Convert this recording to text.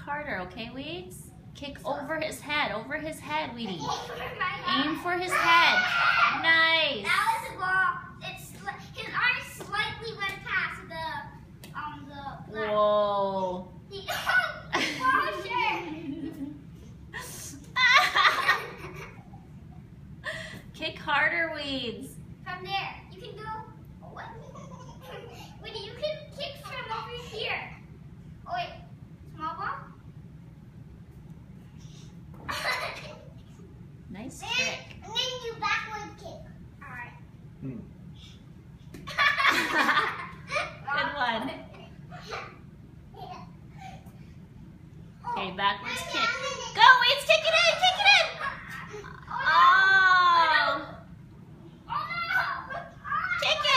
harder, okay, Weeds? Kick over his head, Weedy. Aim for his head. Nice. That was a ball. His arm slightly went past the black. Whoa. Kick harder, Weeds. From there, you can go. Wait, you can kick from over here. Oh wait, small ball. Nice trick. And then you backward kick. All right. Good one. Okay, backwards kick. Go, Weeds, kick it in, kick it in. Oh. Kick it.